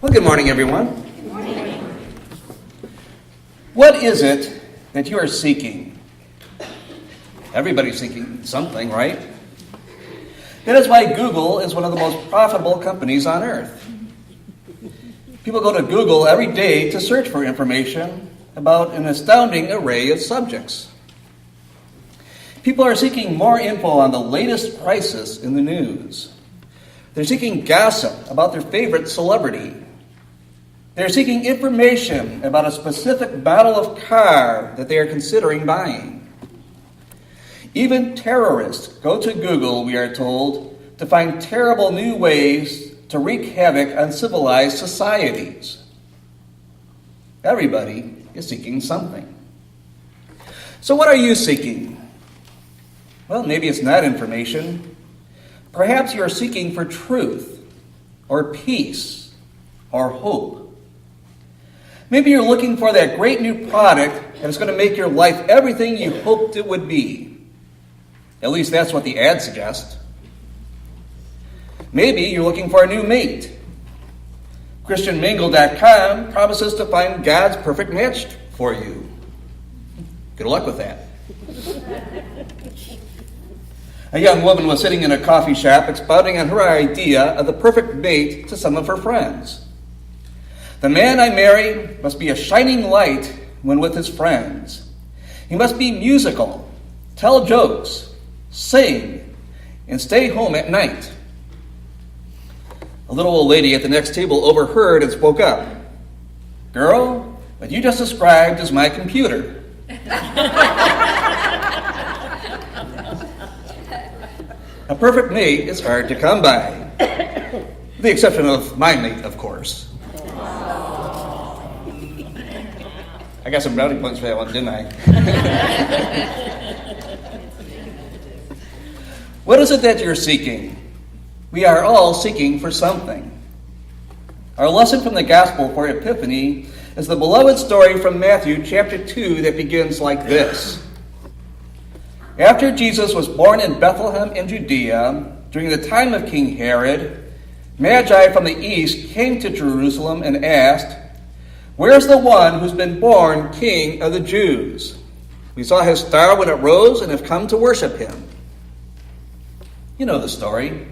Well, good morning, everyone. Good morning. What is it that you are seeking? Everybody's seeking something, right? That is why Google is one of the most profitable companies on earth. People go to Google every day to search for information about an astounding array of subjects. People are seeking more info on the latest crisis in the news. They're seeking gossip about their favorite celebrity. They're seeking information about a specific model of car that they are considering buying. Even terrorists go to Google, we are told, to find terrible new ways to wreak havoc on civilized societies. Everybody is seeking something. So what are you seeking? Well, maybe it's not information. Perhaps you are seeking for truth, or peace, or hope. Maybe you're looking for that great new product that is going to make your life everything you hoped it would be. At least that's what the ad suggests. Maybe you're looking for a new mate. ChristianMingle.com promises to find God's perfect match for you. Good luck with that. A young woman was sitting in a coffee shop expounding on her idea of the perfect mate to some of her friends. The man I marry must be a shining light when with his friends. He must be musical, tell jokes, sing, and stay home at night. A little old lady at the next table overheard and spoke up. "Girl, what you just described is my computer." A perfect mate is hard to come by. With the exception of my mate, of course. I got some brownie points for that one, didn't I? What is it that you're seeking? We are all seeking for something. Our lesson from the Gospel for Epiphany is the beloved story from Matthew chapter 2 that begins like this. After Jesus was born in Bethlehem in Judea, during the time of King Herod, Magi from the east came to Jerusalem and asked, "Where's the one who's been born King of the Jews? We saw his star when it rose and have come to worship him." You know the story.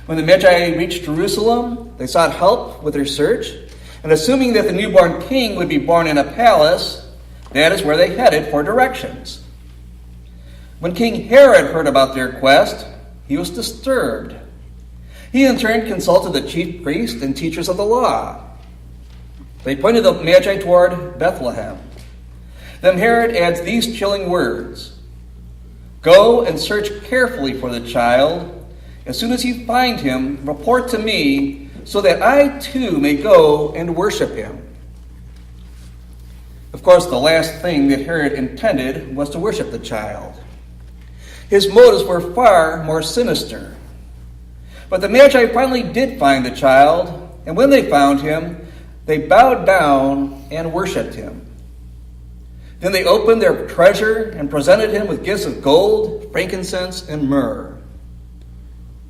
When the Magi reached Jerusalem, they sought help with their search, and assuming that the newborn king would be born in a palace, that is where they headed for directions. When King Herod heard about their quest, he was disturbed. He in turn consulted the chief priests and teachers of the law. They pointed the Magi toward Bethlehem. Then Herod adds these chilling words, "Go and search carefully for the child. As soon as you find him, report to me, so that I too may go and worship him." Of course, the last thing that Herod intended was to worship the child. His motives were far more sinister. But the Magi finally did find the child, and when they found him, they bowed down and worshipped him. Then they opened their treasure and presented him with gifts of gold, frankincense, and myrrh.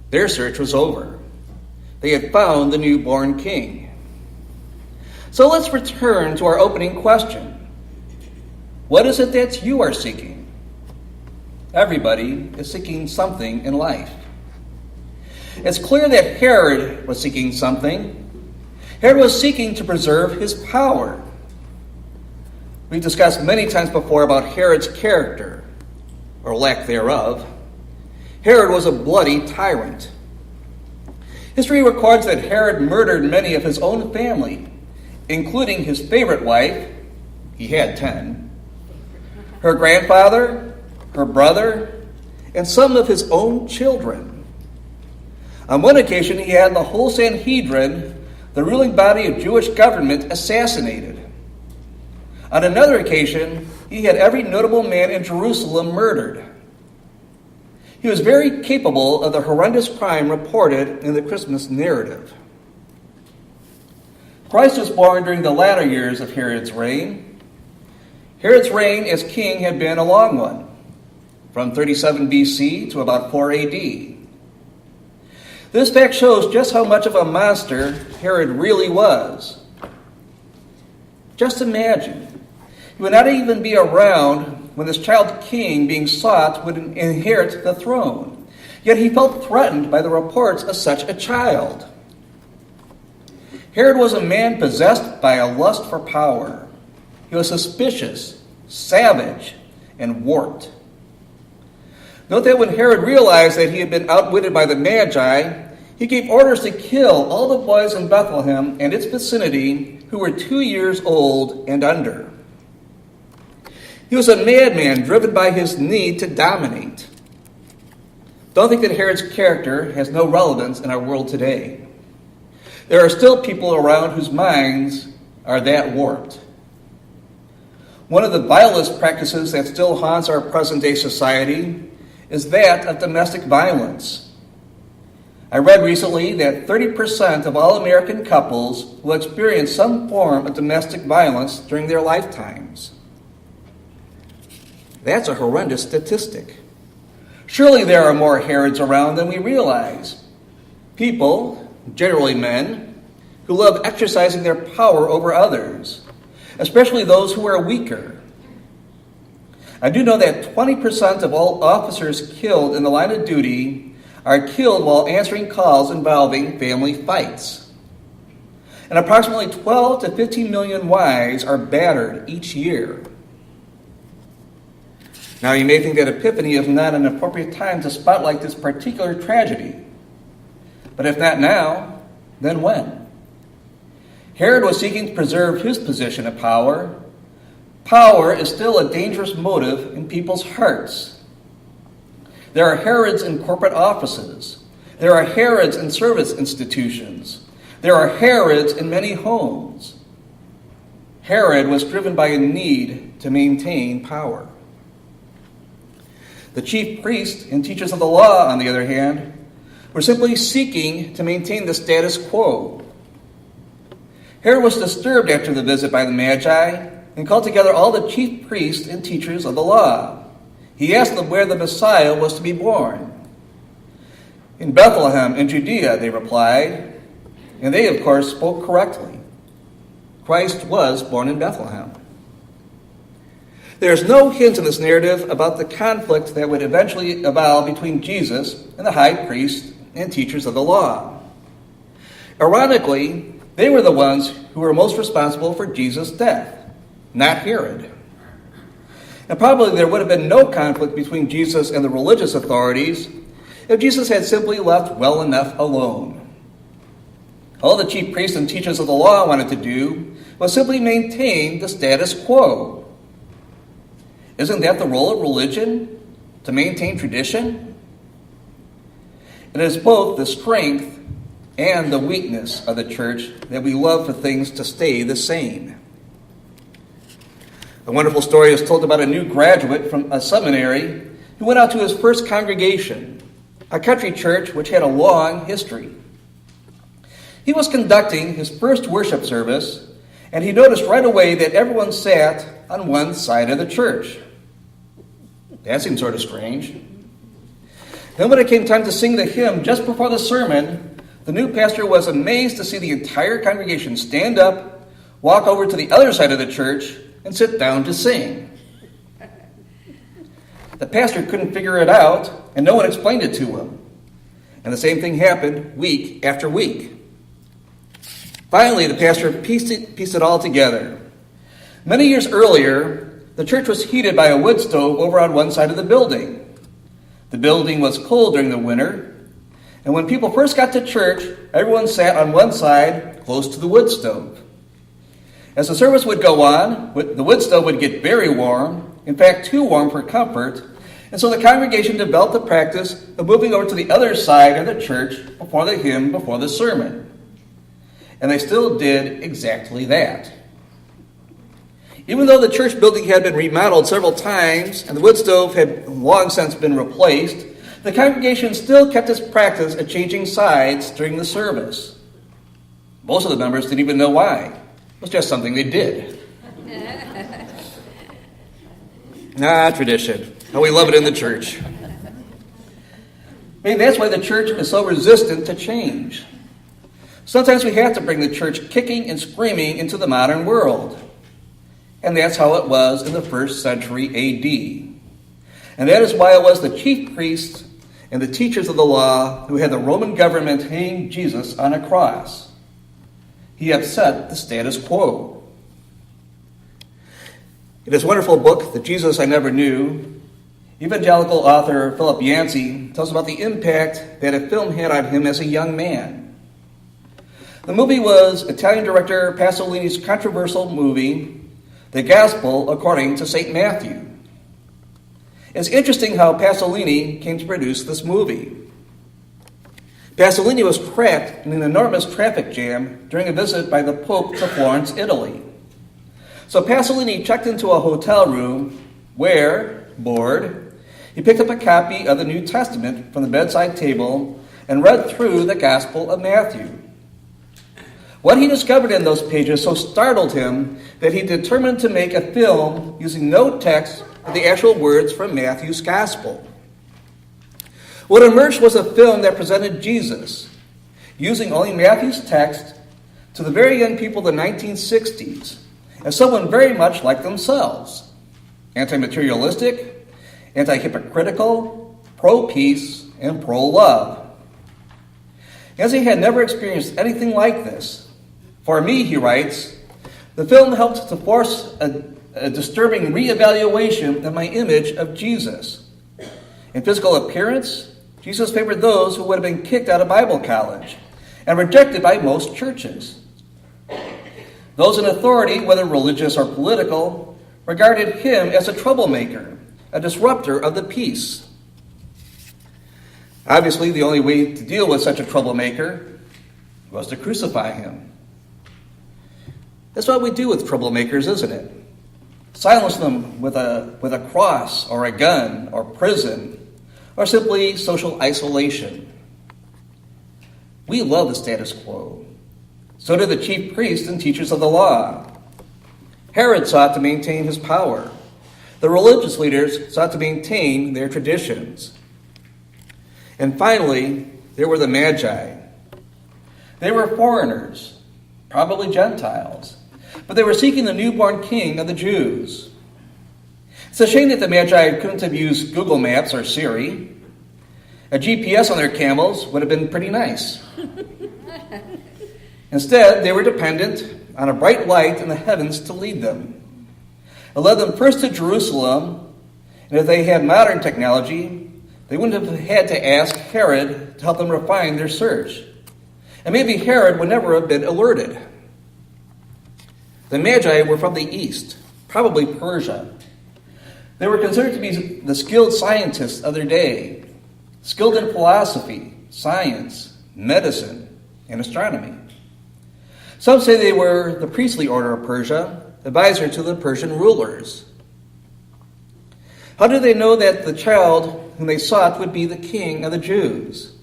Their search was over. They had found the newborn king. So let's return to our opening question. What is it that you are seeking? Everybody is seeking something in life. It's clear that Herod was seeking something. Herod was seeking to preserve his power. We've discussed many times before about Herod's character, or lack thereof. Herod was a bloody tyrant. History records that Herod murdered many of his own family, including his favorite wife, he had 10, her grandfather, her brother, and some of his own children. On one occasion, he had the whole Sanhedrin, the ruling body of Jewish government, assassinated. On another occasion, he had every notable man in Jerusalem murdered. He was very capable of the horrendous crime reported in the Christmas narrative. Christ was born during the latter years of Herod's reign. Herod's reign as king had been a long one, from 37 BC to about 4 AD. This fact shows just how much of a monster Herod really was. Just imagine. He would not even be around when this child king being sought would inherit the throne. Yet he felt threatened by the reports of such a child. Herod was a man possessed by a lust for power. He was suspicious, savage, and warped. Note that when Herod realized that he had been outwitted by the Magi, he gave orders to kill all the boys in Bethlehem and its vicinity who were 2 years old and under. He was a madman driven by his need to dominate. Don't think that Herod's character has no relevance in our world today. There are still people around whose minds are that warped. One of the vilest practices that still haunts our present-day society is that of domestic violence. I read recently that 30% of all American couples will experience some form of domestic violence during their lifetimes. That's a horrendous statistic. Surely there are more Herods around than we realize. People, generally men, who love exercising their power over others, especially those who are weaker. I do know that 20% of all officers killed in the line of duty are killed while answering calls involving family fights. And approximately 12 to 15 million wives are battered each year. Now, you may think that Epiphany is not an appropriate time to spotlight this particular tragedy. But if not now, then when? Herod was seeking to preserve his position of power. Power is still a dangerous motive in people's hearts. There are Herods in corporate offices. There are Herods in service institutions. There are Herods in many homes. Herod was driven by a need to maintain power. The chief priests and teachers of the law, on the other hand, were simply seeking to maintain the status quo. Herod was disturbed after the visit by the Magi and called together all the chief priests and teachers of the law. He asked them where the Messiah was to be born. In Bethlehem, in Judea, they replied, and they, of course, spoke correctly. Christ was born in Bethlehem. There is no hint in this narrative about the conflict that would eventually evolve between Jesus and the high priests and teachers of the law. Ironically, they were the ones who were most responsible for Jesus' death, not Herod. And probably there would have been no conflict between Jesus and the religious authorities if Jesus had simply left well enough alone. All the chief priests and teachers of the law wanted to do was simply maintain the status quo. Isn't that the role of religion? To maintain tradition? It is both the strength and the weakness of the church that we love for things to stay the same. A wonderful story is told about a new graduate from a seminary who went out to his first congregation, a country church which had a long history. He was conducting his first worship service, and he noticed right away that everyone sat on one side of the church. That seemed sort of strange. Then when it came time to sing the hymn just before the sermon, the new pastor was amazed to see the entire congregation stand up, walk over to the other side of the church, and sit down to sing. The pastor couldn't figure it out, and no one explained it to him. And the same thing happened week after week. Finally, the pastor pieced it all together. Many years earlier, the church was heated by a wood stove over on one side of the building. The building was cold during the winter, and when people first got to church, everyone sat on one side close to the wood stove. As the service would go on, the wood stove would get very warm, in fact, too warm for comfort, and so the congregation developed the practice of moving over to the other side of the church before the hymn, before the sermon. And they still did exactly that. Even though the church building had been remodeled several times and the wood stove had long since been replaced, the congregation still kept its practice of changing sides during the service. Most of the members didn't even know why. It was just something they did. Tradition. How we love it in the church. Maybe that's why the church is so resistant to change. Sometimes we have to bring the church kicking and screaming into the modern world. And that's how it was in the first century A.D. And that is why it was the chief priests and the teachers of the law who had the Roman government hang Jesus on a cross. He upset the status quo. In his wonderful book, The Jesus I Never Knew, evangelical author Philip Yancey tells about the impact that a film had on him as a young man. The movie was Italian director Pasolini's controversial movie, The Gospel According to St. Matthew. It's interesting how Pasolini came to produce this movie. Pasolini was trapped in an enormous traffic jam during a visit by the Pope to Florence, Italy. So Pasolini checked into a hotel room where, bored, he picked up a copy of the New Testament from the bedside table and read through the Gospel of Matthew. What he discovered in those pages so startled him that he determined to make a film using no text but the actual words from Matthew's Gospel. What emerged was a film that presented Jesus, using only Matthew's text, to the very young people of the 1960s as someone very much like themselves. Anti-materialistic, anti-hypocritical, pro-peace, and pro-love. As he had never experienced anything like this, for me, he writes, the film helped to force a disturbing reevaluation of my image of Jesus. In physical appearance, Jesus favored those who would have been kicked out of Bible college and rejected by most churches. Those in authority, whether religious or political, regarded him as a troublemaker, a disruptor of the peace. Obviously, the only way to deal with such a troublemaker was to crucify him. That's what we do with troublemakers, isn't it? Silence them with a cross or a gun or prison or simply social isolation. We love the status quo. So did the chief priests and teachers of the law. Herod sought to maintain his power. The religious leaders sought to maintain their traditions. And finally, there were the Magi. They were foreigners, probably Gentiles, but they were seeking the newborn king of the Jews. It's a shame that the Magi couldn't have used Google Maps or Siri. A GPS on their camels would have been pretty nice. Instead, they were dependent on a bright light in the heavens to lead them. It led them first to Jerusalem, and if they had modern technology, they wouldn't have had to ask Herod to help them refine their search. And maybe Herod would never have been alerted. The Magi were from the east, probably Persia. They were considered to be the skilled scientists of their day, skilled in philosophy, science, medicine, and astronomy. Some say they were the priestly order of Persia, advisor to the Persian rulers. How did they know that the child whom they sought would be the king of the Jews?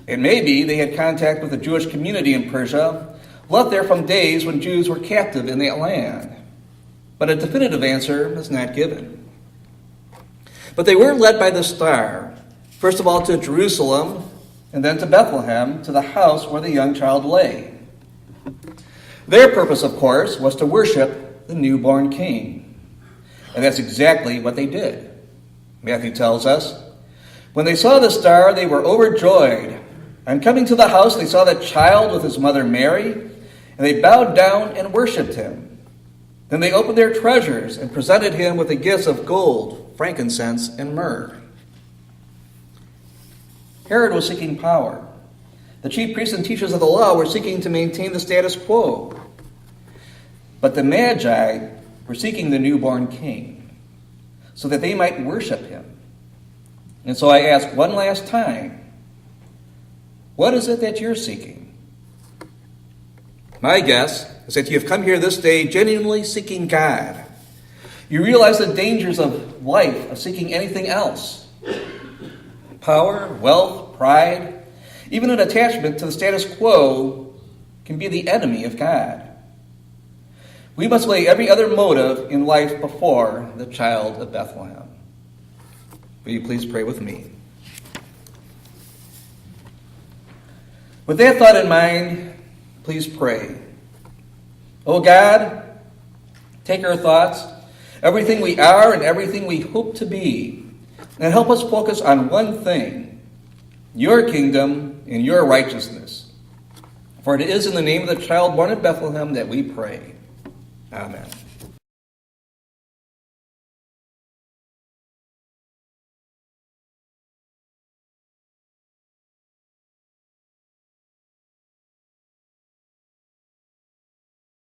And maybe they had contact with the Jewish community in Persia, left there from days when Jews were captive in that land. But a definitive answer is not given. But they were led by the star, first of all to Jerusalem, and then to Bethlehem, to the house where the young child lay. Their purpose, of course, was to worship the newborn king. And that's exactly what they did. Matthew tells us, when they saw the star, they were overjoyed. And coming to the house, they saw the child with his mother Mary, and they bowed down and worshipped him. Then they opened their treasures and presented him with the gifts of gold, frankincense, and myrrh. Herod was seeking power. The chief priests and teachers of the law were seeking to maintain the status quo. But the Magi were seeking the newborn king so that they might worship him. And so I ask one last time, what is it that you're seeking? My guess is that you have come here this day genuinely seeking God. You realize the dangers of life, of seeking anything else. Power, wealth, pride, even an attachment to the status quo can be the enemy of God. We must lay every other motive in life before the child of Bethlehem. Will you please pray with me? With that thought in mind, please pray. Oh God, take our thoughts, everything we are and everything we hope to be, and help us focus on one thing, your kingdom and your righteousness. For it is in the name of the child born in Bethlehem that we pray. Amen.